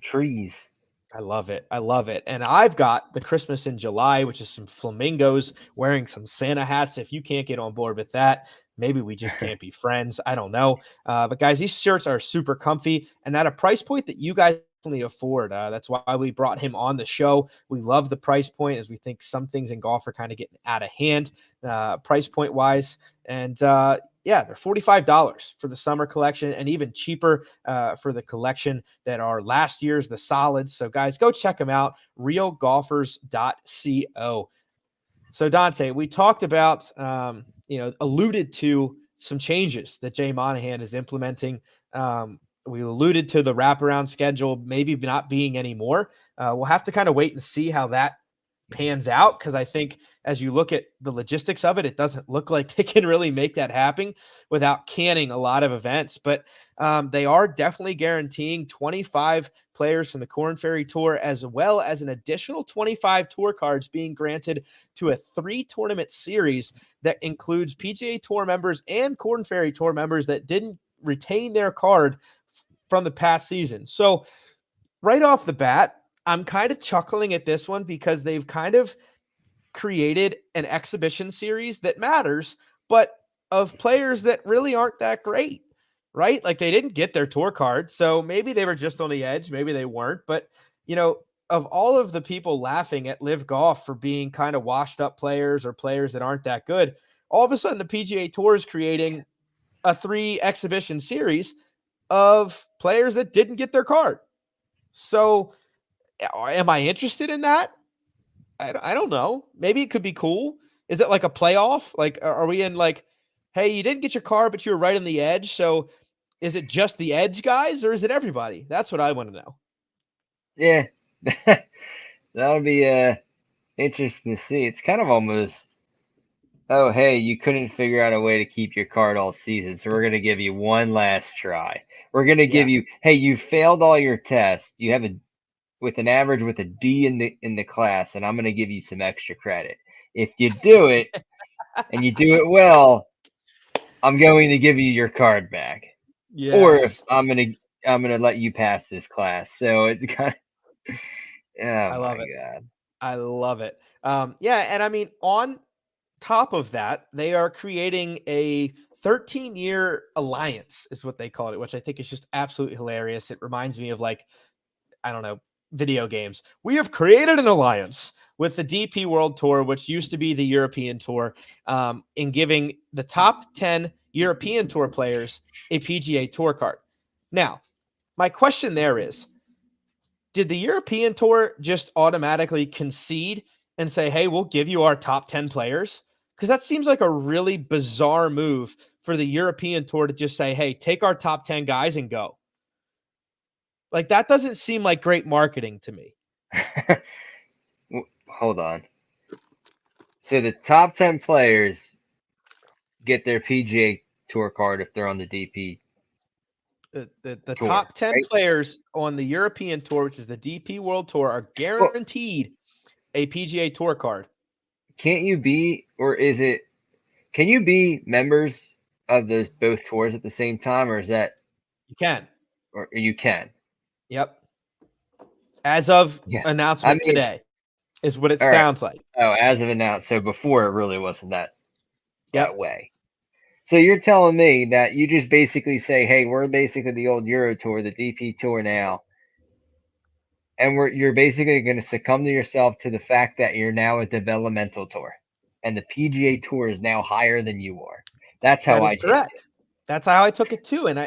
trees. I love it. I love it. And I've got the Christmas in July, which is some flamingos wearing some Santa hats. If you can't get on board with that, maybe we just can't be friends. I don't know. But guys, these shirts are super comfy and at a price point that you guys definitely afford. That's why we brought him on the show. We love the price point as we think some things in golf are kind of getting out of hand price point wise. And yeah, they're $45 for the summer collection and even cheaper for the collection that are last year's, the solids. So guys, go check them out, realgolfers.co. So Dante, we talked about, alluded to some changes that Jay Monahan is implementing. We alluded to the wraparound schedule maybe not being anymore. We'll have to kind of wait and see how that pans out, because I think as you look at the logistics of it, it doesn't look like they can really make that happen without canning a lot of events. But they are definitely guaranteeing 25 players from the Corn Ferry Tour, as well as an additional 25 tour cards being granted to a 3-tournament series that includes PGA Tour members and Corn Ferry Tour members that didn't retain their card from the past season. So right off the bat, I'm kind of chuckling at this one because they've kind of created an exhibition series that matters, but of players that really aren't that great, right? Like they didn't get their tour card. So maybe they were just on the edge. Maybe they weren't. But, of all of the people laughing at Live Golf for being kind of washed up players or players that aren't that good, all of a sudden the PGA Tour is creating a 3 exhibition series of players that didn't get their card. So am I interested in that? I don't know. Maybe it could be cool. Is it like a playoff? Like, are we in like, hey, you didn't get your card, but you were right on the edge. So is it just the edge guys or is it everybody? That's what I want to know. Yeah, that would be interesting to see. It's kind of almost, oh, hey, you couldn't figure out a way to keep your card all season, so we're going to give you one last try. We're going to Yeah. give you, hey, you failed all your tests. You have with an average with a D in the class, and I'm going to give you some extra credit. If you do it and you do it well, I'm going to give you your card back. Or Yes. I'm gonna let you pass this class. So it kind of, oh I my love it. god. I love it. Yeah. And I mean, on top of that, they are creating a 13-year alliance, is what they call it, which I think is just absolutely hilarious. It reminds me of like, I don't know, video games. We have created an alliance with the DP World Tour, which used to be the European Tour, in giving the top 10 European Tour players a PGA Tour card. Now, my question there is, did the European Tour just automatically concede and say, hey, we'll give you our top 10 players? Because that seems like a really bizarre move for the European Tour to just say, hey, take our top 10 guys and go. Like, that doesn't seem like great marketing to me. Hold on. So the top 10 players get their PGA Tour card if they're on the DP The Tour, top 10 right? players on the European Tour, which is the DP World Tour, are Well, guaranteed a PGA Tour card. can't you be, or is it? Can you be members of those both tours at the same time, or is that, You can. or you can? Yep. As of Yeah. I announcement mean, today is what it all right. sounds like. Oh, as of announced. So before it really wasn't that Yep. way. So you're telling me that you just basically say, "Hey, we're basically the old Euro Tour, the DP Tour now," and you're basically going to succumb to yourself to the fact that you're now a developmental tour, and the PGA Tour is now higher than you are. That's how That is I take it. correct. That's how I took it too. And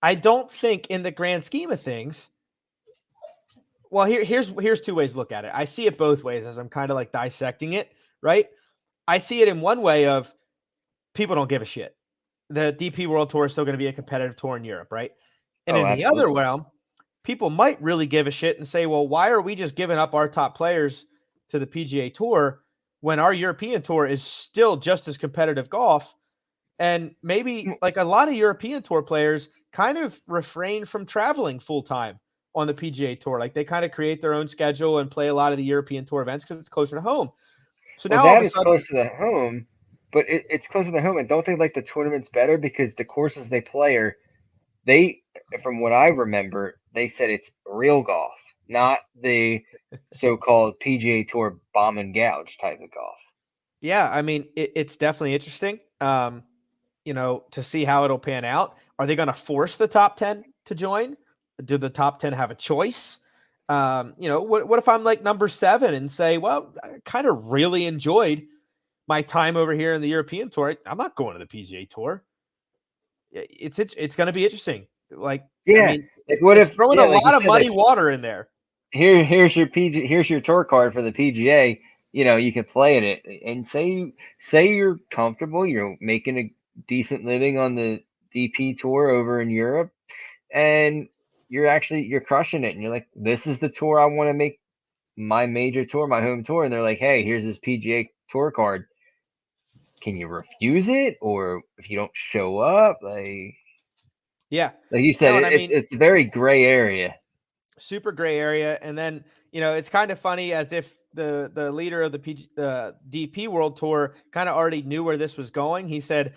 I don't think in the grand scheme of things, well, here's two ways to look at it. I see it both ways as I'm kind of like dissecting it, right? I see it in one way of people don't give a shit. The DP World Tour is still going to be a competitive tour in Europe, right? And Oh, in the other absolutely. realm, people might really give a shit and say, well, why are we just giving up our top players to the PGA Tour when our European Tour is still just as competitive golf? And maybe like a lot of European Tour players kind of refrain from traveling full time on the PGA Tour. Like they kind of create their own schedule and play a lot of the European Tour events because it's closer to home. So Well, now all of that a is sudden, closer to home, but it's closer to home. And don't they like the tournaments better because the courses they play are they, from what I remember, they said it's real golf, not the so-called PGA Tour bomb and gouge type of golf. yeah, I mean, it's definitely interesting, to see how it'll pan out. Are they going to force the top 10 to join? Do the top 10 have a choice? What if I'm like number 7 and say, well, I kind of really enjoyed my time over here in the European Tour. I'm not going to the PGA Tour. It's going to be interesting. Like, I Yeah, mean, like what it's if? throwing a Yeah, like you lot of said, muddy like water in there. here's your tour card for the PGA. You know, you can play in it, and say you're comfortable, you're making a decent living on the DP tour over in Europe, and you're crushing it, and you're like, this is the tour I want to make my major tour, my home tour, and they're like, hey, here's this PGA Tour card. Can you refuse it? Or if you don't show up, Yeah. like you said, No, and I mean, it's a very gray area. super gray area. And then, it's kind of funny as if the leader of the DP World Tour kind of already knew where this was going. He said,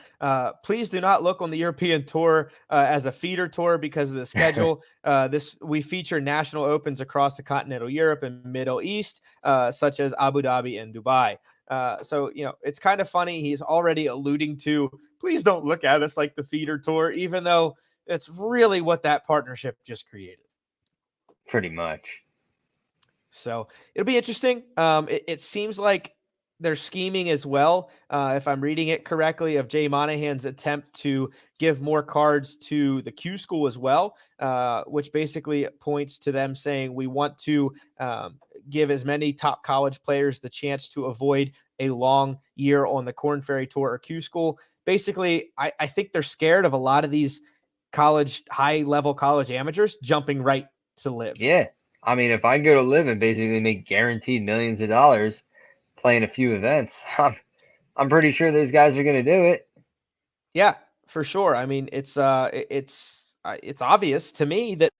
"Please do not look on the European Tour as a feeder tour because of the schedule. We feature national opens across the continental Europe and Middle East, such as Abu Dhabi and Dubai." So it's kind of funny. He's already alluding to, please don't look at us like the feeder tour, even though it's really what that partnership just created. Pretty much. So it'll be interesting. It seems like they're scheming as well, if I'm reading it correctly, of Jay Monahan's attempt to give more cards to the Q school as well, which basically points to them saying we want to give as many top college players the chance to avoid a long year on the Corn Ferry Tour or Q school. Basically, I think they're scared of a lot of these high-level college amateurs jumping right to live. Yeah. I mean, if I go to live and basically make guaranteed millions of dollars playing a few events, I'm pretty sure those guys are going to do it. Yeah, for sure. I mean, it's obvious to me that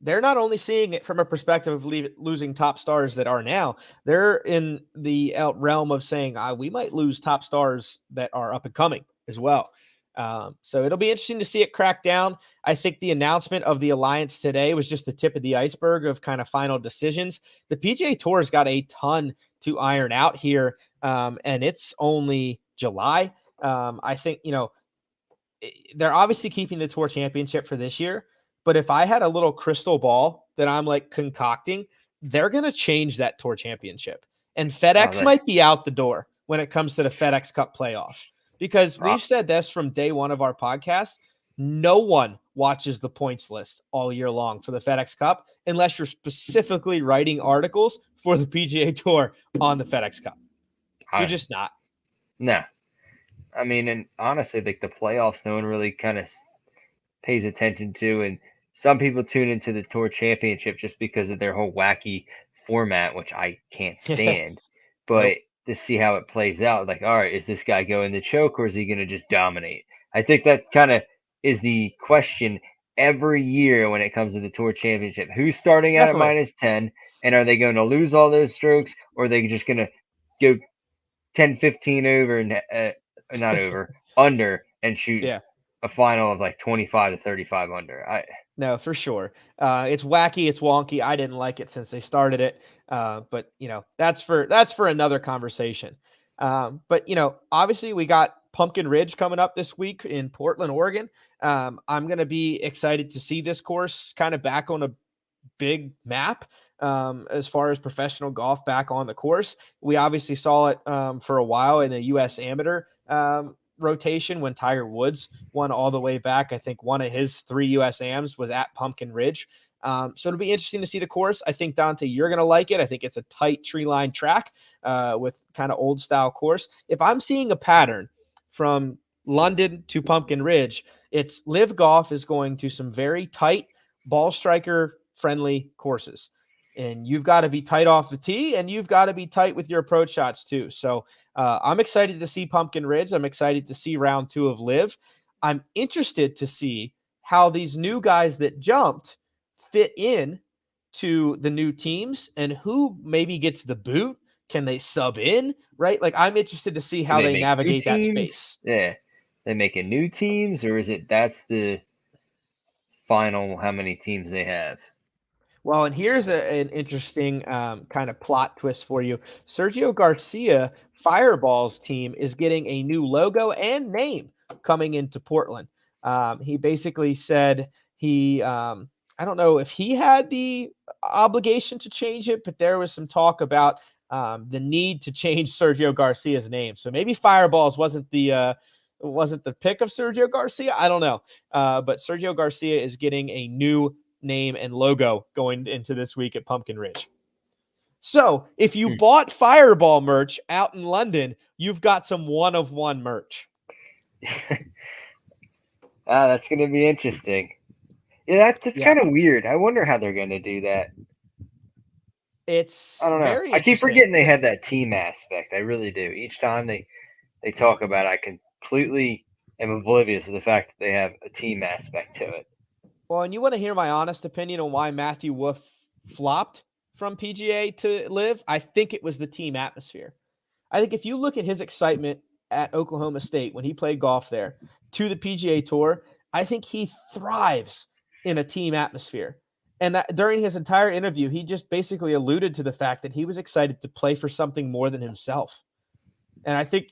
they're not only seeing it from a perspective of losing top stars that are now, they're in the realm of saying we might lose top stars that are up and coming as well. So it'll be interesting to see it crack down. I think the announcement of the alliance today was just the tip of the iceberg of kind of final decisions. The PGA Tour's got a ton to iron out here, and it's only July. I think, they're obviously keeping the tour championship for this year, but if I had a little crystal ball that I'm like concocting, they're going to change that tour championship. And Oh, FedEx might be out the door when it comes to the FedEx Cup playoffs, because pro- we've said this from day one of our podcast. No one watches the points list all year long for the FedEx Cup unless you're specifically writing articles for the PGA Tour on the FedEx Cup. You're I, just not. no. I mean, and honestly, like the playoffs, no one really kind of pays attention to, and some people tune into the tour championship just because of their whole wacky format, which I can't stand. But Nope. to see how it plays out, like, all right, is this guy going to choke or is he going to just dominate? I think that kind of is the question every year when it comes to the tour championship. Who's starting out at Definitely. -10, and are they going to lose all those strokes, or are they just going to go 10, 15 over and not over, under, and shoot Yeah. a final of like 25 to 35 under. No, for sure. It's wacky, it's wonky. I didn't like it since they started it, but that's for another conversation. But obviously we got Pumpkin Ridge coming up this week in Portland, Oregon. I'm going to be excited to see this course kind of back on a big map, as far as professional golf back on the course. We obviously saw it for a while in the U.S. Amateur rotation when Tiger Woods won all the way back. I think one of his 3 U.S. AMs was at Pumpkin Ridge. So it'll be interesting to see the course. I think, Dante, you're going to like it. I think it's a tight tree line track with kind of old style course. If I'm seeing a pattern from London to Pumpkin Ridge, it's Live Golf is going to some very tight ball striker friendly courses. And you've got to be tight off the tee, and you've got to be tight with your approach shots too. So I'm excited to see Pumpkin Ridge. I'm excited to see round 2 of Live. I'm interested to see how these new guys that jumped fit in to the new teams and who maybe gets the boot. Can they sub in, right? Like, I'm interested to see Do how they they make new navigate that teams? space. Yeah. They making new teams, or is it that's the final how many teams they have? Well, and here's an interesting kind of plot twist for you. Sergio Garcia, Fireball's team, is getting a new logo and name coming into Portland. He basically said I don't know if he had the obligation to change it, but there was some talk about the need to change Sergio Garcia's name. So maybe Fireballs wasn't the pick of Sergio Garcia. I don't know. But Sergio Garcia is getting a new name and logo going into this week at Pumpkin Ridge. So if you Hmm. bought Fireball merch out in London, you've got some one of one merch. That's going to be interesting. Yeah, that's Yeah. kind of weird. I wonder how they're going to do that. It's I don't know. very I keep interesting. forgetting they had that team aspect. I really do. Each time they talk about it, I completely am oblivious to the fact that they have a team aspect to it. Well, and you want to hear my honest opinion on why Matthew Wolff flopped from PGA to Live? I think it was the team atmosphere. I think if you look at his excitement at Oklahoma State when he played golf there to the PGA Tour, I think he thrives in a team atmosphere. And that during his entire interview, he just basically alluded to the fact that he was excited to play for something more than himself. And I think,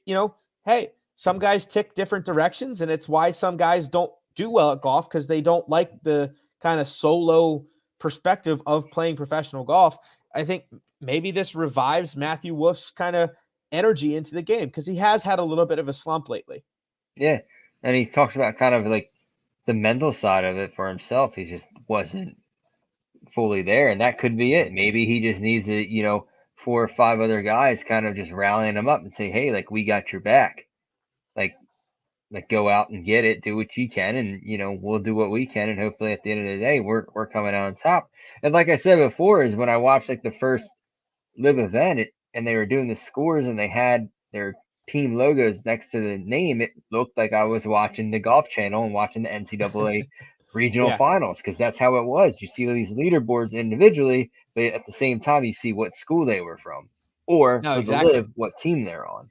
hey, some guys tick different directions, and it's why some guys don't do well at golf because they don't like the kind of solo perspective of playing professional golf. I think maybe this revives Matthew Wolff's kind of energy into the game because he has had a little bit of a slump lately. Yeah. And he talks about kind of like the mental side of it for himself. He just wasn't fully there, and that could be it. Maybe he just needs a 4 or 5 other guys kind of just rallying him up and say, "Hey, like we got your back. Like go out and get it, do what you can, and we'll do what we can, and hopefully at the end of the day we're coming out on top." And like I said before, is when I watched like the first live event, and they were doing the scores and they had their team logos next to the name, it looked like I was watching the Golf Channel and watching the NCAA regional Yeah, finals, because that's how it was. You see all these leaderboards individually, but at the same time you see what school they were from, or no, for the exactly. live, what team they're on.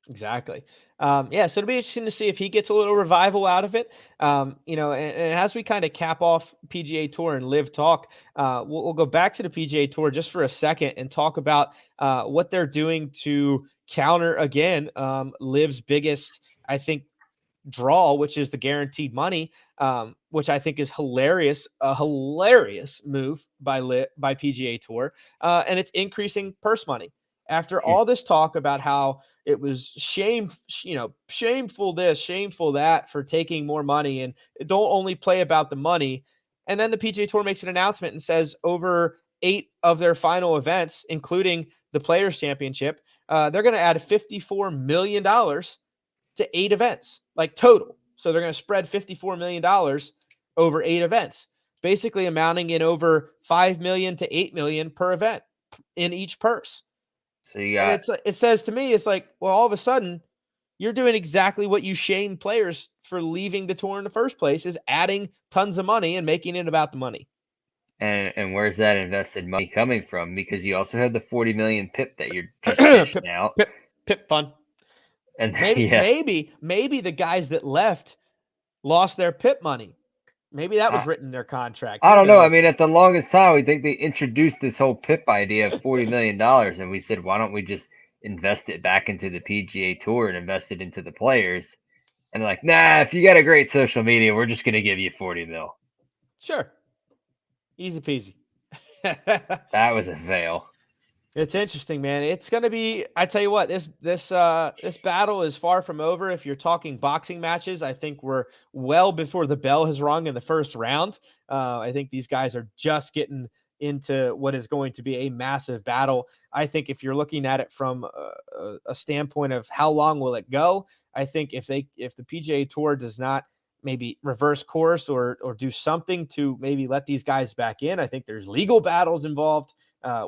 Exactly. Yeah, so it'll be interesting to see if he gets a little revival out of it. And as we kind of cap off PGA Tour and Live Talk, we'll go back to the PGA Tour just for a second and talk about what they're doing to counter again Liv's biggest, I think, draw, which is the guaranteed money, which I think is hilarious, a hilarious move by PGA Tour, and it's increasing purse money. After all this talk about how it was shameful this, shameful that for taking more money and don't only play about the money, and then the PGA Tour makes an announcement and says over 8 of their final events, including the Players Championship, they're going to add $54 million to 8 events, like total. So they're going to spread $54 million over 8 events, basically amounting in over 5 million to 8 million per event in each purse. So you And got it says to me, it's like, well, all of a sudden, you're doing exactly what you shame players for leaving the tour in the first place, is adding tons of money and making it about the money. and where's that invested money coming from? Because you also have the 40 million pip that you're just dishing pip, out. pip, pip fun. And Maybe, yeah, maybe, maybe the guys that left lost their pip money. Maybe that was written in their contract. I Who don't know. I knows? mean, at the longest time, we think they introduced this whole PIP idea of $40 million, and we said, why don't we just invest it back into the PGA Tour and invest it into the players? And they're like, nah, if you got a great social media, we're just gonna give you 40 mil. Sure. Easy peasy. That was a fail. It's interesting, man. It's going to be, I tell you what, this battle is far from over. If you're talking boxing matches, I think we're well before the bell has rung in the first round. I think these guys are just getting into what is going to be a massive battle. I think if you're looking at it from a standpoint of how long will it go, I think if the PGA Tour does not maybe reverse course or do something to maybe let these guys back in, I think there's legal battles involved.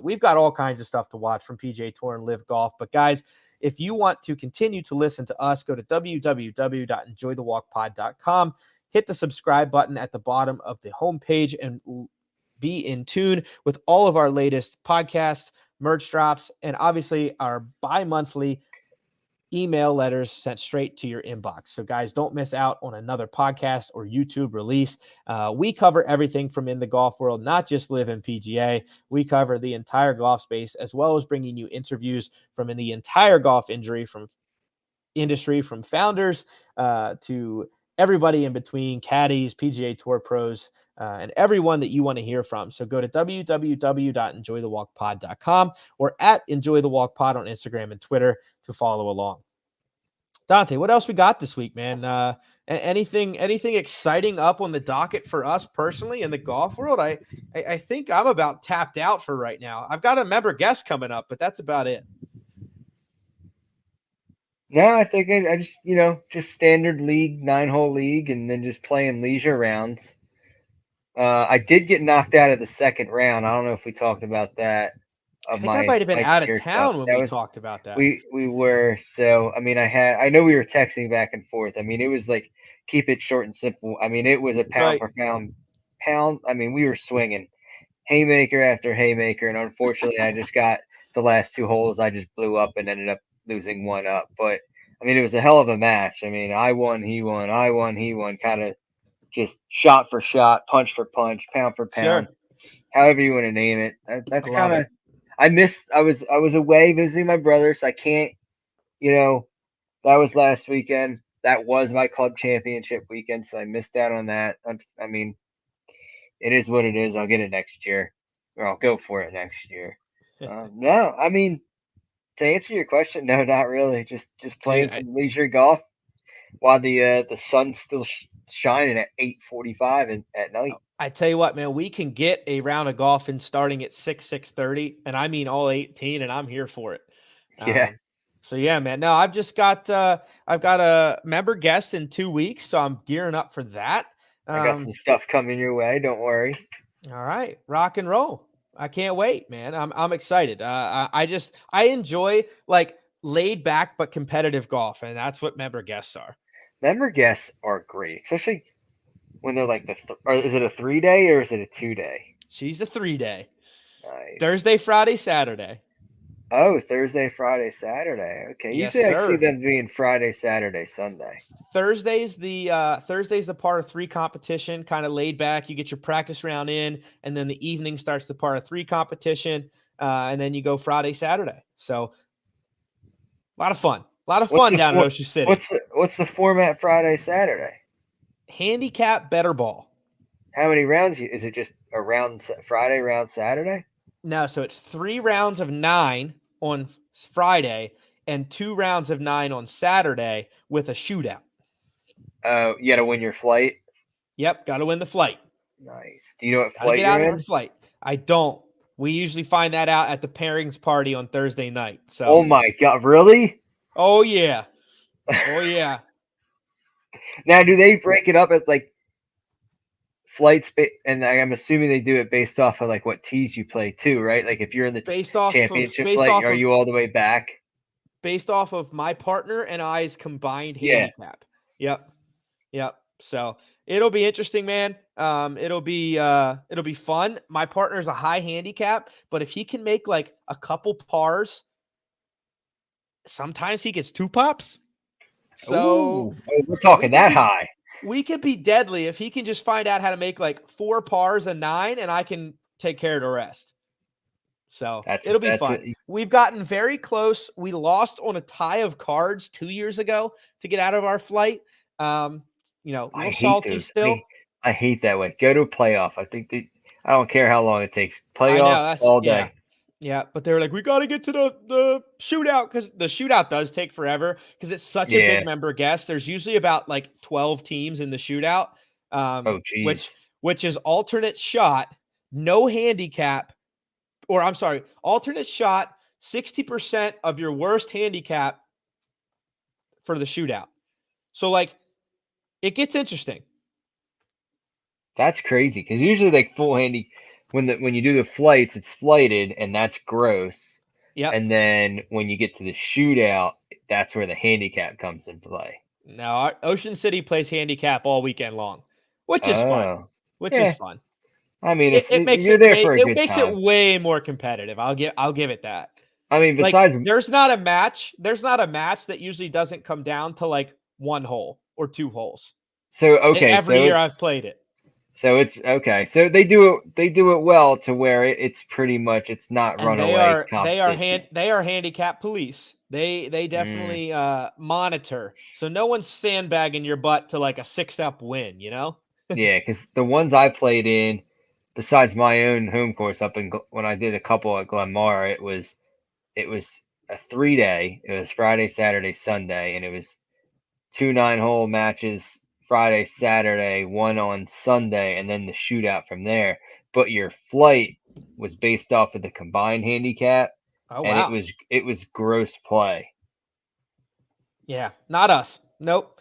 We've got all kinds of stuff to watch from PGA Tour and Live Golf. But guys, if you want to continue to listen to us, go to www.enjoythewalkpod.com, hit the subscribe button at the bottom of the homepage, and be in tune with all of our latest podcasts, merch drops, and obviously our bi-monthly email letters sent straight to your inbox. So guys, don't miss out on another podcast or YouTube release. We cover everything from in the golf world, not just Live in PGA. We cover the entire golf space, as well as bringing you interviews from in the entire golf industry, from founders to everybody in between, caddies, PGA Tour pros, and everyone that you want to hear from. So go to www.enjoythewalkpod.com or at enjoythewalkpod on Instagram and Twitter to follow along. Dante, what else we got this week, man? Anything exciting up on the docket for us personally in the golf world? I think I'm about tapped out for right now. I've got a member guest coming up, but that's about it. No, I think I just, just standard league, 9-hole league, and then just playing leisure rounds. I did get knocked out of the second round. I don't know if we talked about that. I of think I might have been my out of pure stuff. town when That we was talked about that. we were so. I mean, I know we were texting back and forth. I mean, it was like keep it short and simple. I mean, it was a pound Right. for pound. I mean, we were swinging haymaker after haymaker, and unfortunately, I just got the last two holes. I just blew up and ended up losing one up. But I mean, it was a hell of a match. I mean, I won, he won, I won, he won, kind of just shot for shot, punch for punch, pound for pound, Sure. however you want to name it. I That's love kind of it. I missed. I was away visiting my brother, so I can't. You know, that was last weekend. That was my club championship weekend, so I missed out on that. I mean, it is what it is. I'll get it next year, or I'll go for it next year. No, I mean, to answer your question, no, not really. Just Dude, playing some leisure golf while the sun's still shining at 8:45 at night. I tell you what, man, we can get a round of golf in starting at 6:30, and I mean all 18, and I'm here for it. Yeah, So yeah, man. No, I've got a member guest in 2 weeks, so I'm gearing up for that. I got some Um, stuff coming your way. Don't worry. all right, rock and roll. I can't wait, man. I'm excited. I enjoy like laid back but competitive golf, and that's what member guests are. Member guests are great, especially when they're like or is it a 3 day or is it a 2 day? She's a 3 day. Nice. Thursday, Friday, Saturday. Oh, Thursday, Friday, Saturday. Okay. Yes, Usually I see sir. them being Friday, Saturday, Sunday. Thursday's the par of three competition, kind of laid back. You get your practice round in, and then the evening starts the par of three competition, and then you go Friday, Saturday. So a lot of fun. A lot of What's fun the down in Ocean City. what's the format Friday, Saturday? Handicap better ball. How many rounds? Is it just a round Friday, round Saturday? No, so it's 3 rounds of 9 on Friday and 2 rounds of 9 on Saturday with a shootout. Oh, you got to win your flight. Yep, got to win the flight. Nice. Do you know what Got to flight get out you're of the in? flight. I don't. We usually find that out at the pairings party on Thursday night. Oh So, my God, really? oh yeah, oh yeah. Now, do they break it up at like flights? And I'm assuming they do it based off of like what tees you play too, right? Like if you're in the Based off of championship based flight, off are of you all the way back? based off of my partner and I's combined Yeah. handicap. Yep. Yep. So it'll be interesting, man. It'll be fun. My partner's a high handicap, but if he can make like a couple pars, sometimes he gets two pops. So Ooh, oh, we're so we talking could that be high. we could be deadly if he can just find out how to make like 4 pars and 9, and I can take care of the rest. So it'll be That's what. fun. We've gotten very close. We lost on a tie of cards 2 years ago to get out of our flight. A I little hate salty those. still. I hate that one. Go to a playoff. I think I don't care how long it takes. I Playoff know that's all yeah. day. Yeah, but they were like, we got to get to the shootout because the shootout does take forever because it's such a big Yeah. member guest. There's usually about like 12 teams in the shootout, Oh, which geez. is alternate shot, no handicap, or I'm sorry, alternate shot, 60% of your worst handicap for the shootout. So like, it gets interesting. That's crazy because usually like full handy when you do the flights, it's flighted and that's gross. Yep. And then when you get to the shootout, that's where the handicap comes in play. Now, Ocean City plays handicap all weekend long, which is fun. Oh, Which is yeah. fun. I mean, It makes you're it there for a it good makes it time. way more competitive. I'll give it that. I mean, Like besides, there's not a match that usually doesn't come down to like one hole or two holes. so okay, Every year I've played it. so it's okay. So they do it well to where it's pretty much it's not And runaway competition. they are handicap police. They Mm, definitely monitor. So no one's sandbagging your butt to like a 6-up win, you know? yeah, because the ones I played in, besides my own home course up in when I did a couple at Glenmar, it was a 3 day. It was Friday, Saturday, Sunday, and it was 2 9-hole matches Friday, Saturday, one on Sunday, and then the shootout from there. But your flight was based off of the combined handicap, Oh and wow. it was gross play. Yeah, not us. Nope.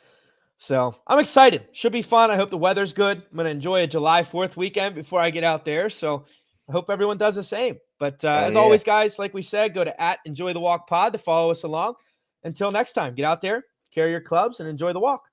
So I'm excited. Should be fun. I hope the weather's good. I'm gonna enjoy a July 4th weekend before I get out there. So I hope everyone does the same. But as Yeah. always, guys, like we said, go to @EnjoyTheWalkPod to follow us along. Until next time, get out there, carry your clubs, and enjoy the walk.